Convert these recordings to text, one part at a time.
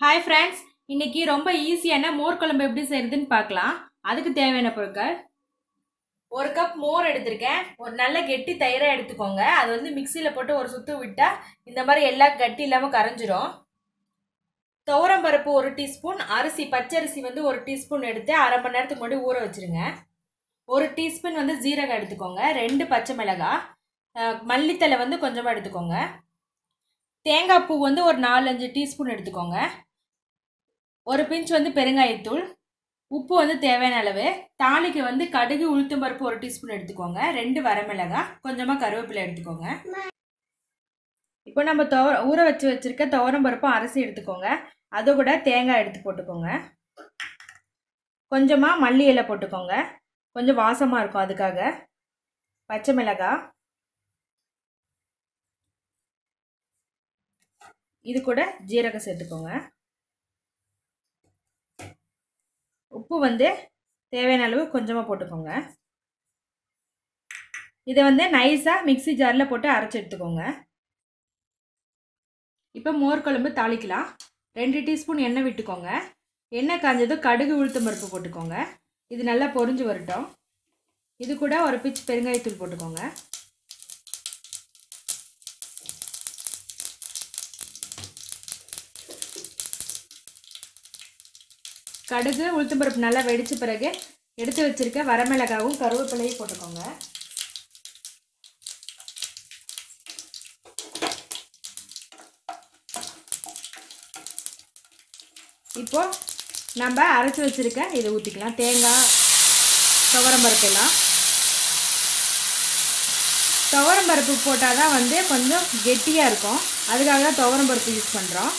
Hi friends, இன்னைக்கு ரொம்ப ஈஸியான மோர் குழம்பு எப்படி செய்யறதுன்னு பார்க்கலாம். அதுக்கு தேவையான பொருட்கள்: ஒரு கப் மோர் எடுத்திருக்கேன். ஒரு நல்ல கெட்டி தயிரை எடுத்துக்கோங்க. அது வந்து மிக்சியில் போட்டு ஒரு சுத்து விட்டா இந்த மாதிரி எல்லா கட்டி இல்லாமல் கரைஞ்சிரும். துவரம்பருப்பு 1 டீஸ்பூன், அரிசி பச்சரிசி வந்து 1 டீஸ்பூன் எடுத்து அரை மணி நேரத்துக்கு முன்னாடி ஊற வச்சிருங்க. 1 டீஸ்பூன் வந்து ஜீரகம் எடுத்துக்கோங்க. 2 பச்சை மிளகாய், மல்லித்தலை வந்து கொஞ்சமாக எடுத்துக்கோங்க. தேங்காய் பூ வந்து ஒரு 4-5 டீஸ்பூன் எடுத்துக்கோங்க. ஒரு பிஞ்ச் வந்து பெருங்காயத்தூள், உப்பு வந்து தேவையான அளவு. தாளிக்கு வந்து கடுகு உளுத்தம் பருப்பு 1 டீஸ்பூன் எடுத்துக்கோங்க. 2 வரமிளகாய், கொஞ்சமாக கருவேப்பிலை எடுத்துக்கோங்க. இப்போ நம்ம ஊற வச்சிருக்க துவரம் பருப்பும் அரிசி எடுத்துக்கோங்க. அது கூட தேங்காய் எடுத்து போட்டுக்கோங்க. கொஞ்சமாக மல்லி இலை போட்டுக்கோங்க, கொஞ்சம் வாசமாக இருக்கும் அதுக்காக. பச்சை மிளகாய், இது கூட ஜீரகம் சேர்த்துக்கோங்க. உப்பு வந்து தேவையான அளவு கொஞ்சமாக போட்டுக்கோங்க. இதை வந்து நைஸாக மிக்சி ஜாரில் போட்டு அரைச்சி எடுத்துக்கோங்க. இப்போ மோர் குழம்பு தாளிக்கலாம். 2 டீஸ்பூன் எண்ணெய் விட்டுக்கோங்க. எண்ணெய் காஞ்சதும் கடுகு உளுத்தம் பருப்பு போட்டுக்கோங்க. இது நல்லா பொரிஞ்சு வரட்டும். இது கூட ஒரு பிஞ்ச் பெருங்காயத்தூள் போட்டுக்கோங்க. கடுகு உளுத்தம் பருப்பு நல்லா வெடிச்ச பிறகு எடுத்து வச்சிருக்க வரமிளகாவும் கருவேப்பிலையும் போட்டுக்கோங்க. இப்போ நம்ம அரைச்சி வச்சிருக்க இதை ஊற்றிக்கலாம். தேங்காய், துவரம்பருப்பு எல்லாம். துவரம்பருப்பு போட்டால் தான் வந்து கொஞ்சம் கெட்டியாக இருக்கும். அதுக்காக தான் துவரம்பருப்பு யூஸ் பண்ணுறோம்.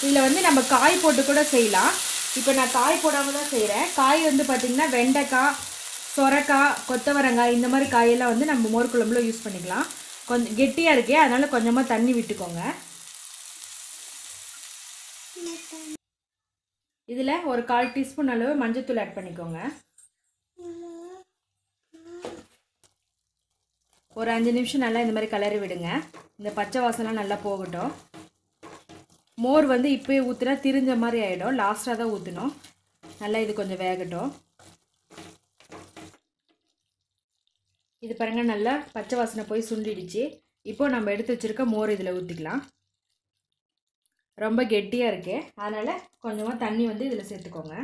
இதில் வந்து நம்ம காய் போட்டு கூட செய்யலாம். இப்போ நான் காய் போடாமல் தான் செய்கிறேன். காய் வந்து பார்த்திங்கன்னா வெண்டைக்காய், சொரக்காய், கொத்தவரங்காய், இந்த மாதிரி காயெல்லாம் வந்து நம்ம மோர் குழம்புல யூஸ் பண்ணிக்கலாம். கொஞ்சம் கெட்டியாக இருக்கே, அதனால் கொஞ்சமாக தண்ணி விட்டுக்கோங்க. இதில் ஒரு 1/4 டீஸ்பூன் அளவு மஞ்சள்தூள் ஆட் பண்ணிக்கோங்க. ஒரு 5 நிமிஷம் நல்லா இந்த மாதிரி கலரி விடுங்க. இந்த பச்சை வாசனை நல்லா போகட்டும். மோர் வந்து இப்போயே ஊற்றுனா திரிஞ்ச மாதிரி ஆகிடும். லாஸ்ட்டாக தான் ஊற்றணும். நல்லா இது கொஞ்சம் வேகட்டும். இது பாருங்கள், நல்லா பச்சை வாசனை போய் சுண்டிடுச்சு. இப்போது நம்ம எடுத்து வச்சுருக்க மோர் இதில் ஊற்றிக்கலாம். ரொம்ப கெட்டியாக இருக்கு, அதனால் கொஞ்சமாக தண்ணி வந்து இதில் சேர்த்துக்கோங்க.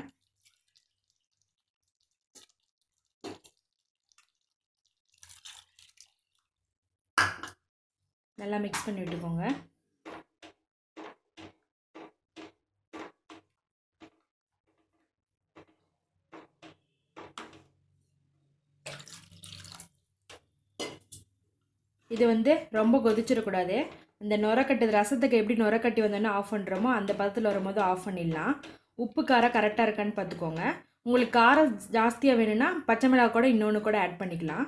நல்லா மிக்ஸ் பண்ணி விட்டுக்கோங்க. இது வந்து ரொம்ப கொதிச்சிடக்கூடாது. இந்த நுரக்கட்டு ரசத்துக்கு எப்படி நுரக்கட்டி வந்தோன்னா ஆஃப் பண்ணுறோமோ அந்த பதத்தில் வரும்போது ஆஃப் பண்ணிடலாம். உப்பு காரம் கரெக்டாக இருக்கான்னு பார்த்துக்கோங்க. உங்களுக்கு காரம் ஜாஸ்தியாக வேணும்னா பச்சை மிளகா கூட இன்னொன்று கூட ஆட் பண்ணிக்கலாம்.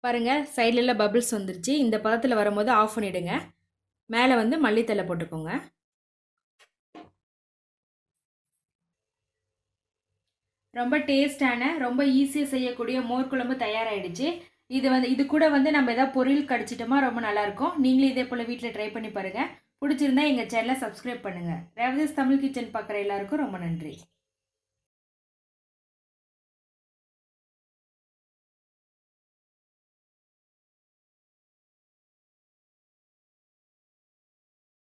பாருங்கள், சைட்லெல்லாம் பபிள்ஸ் வந்துருச்சு. இந்த பதத்தில் வரும்போது ஆஃப் பண்ணிவிடுங்க. மேலே வந்து மல்லித்தலை போட்டுக்கோங்க. ரொம்ப டேஸ்டான, ரொம்ப ஈஸியாக செய்யக்கூடிய மோர் குழம்பு தயாராகிடுச்சு. இது கூட வந்து நம்ம எதாவது பொரியல் கடிச்சிட்டோமா ரொம்ப நல்லாயிருக்கும். நீங்களும் இதே போல் வீட்டில் ட்ரை பண்ணி பாருங்கள். பிடிச்சிருந்தா எங்கள் சேனலை சப்ஸ்கிரைப் பண்ணுங்கள். ரேவதிஸ் தமிழ் கிச்சன் பார்க்குற எல்லாருக்கும் ரொம்ப நன்றி.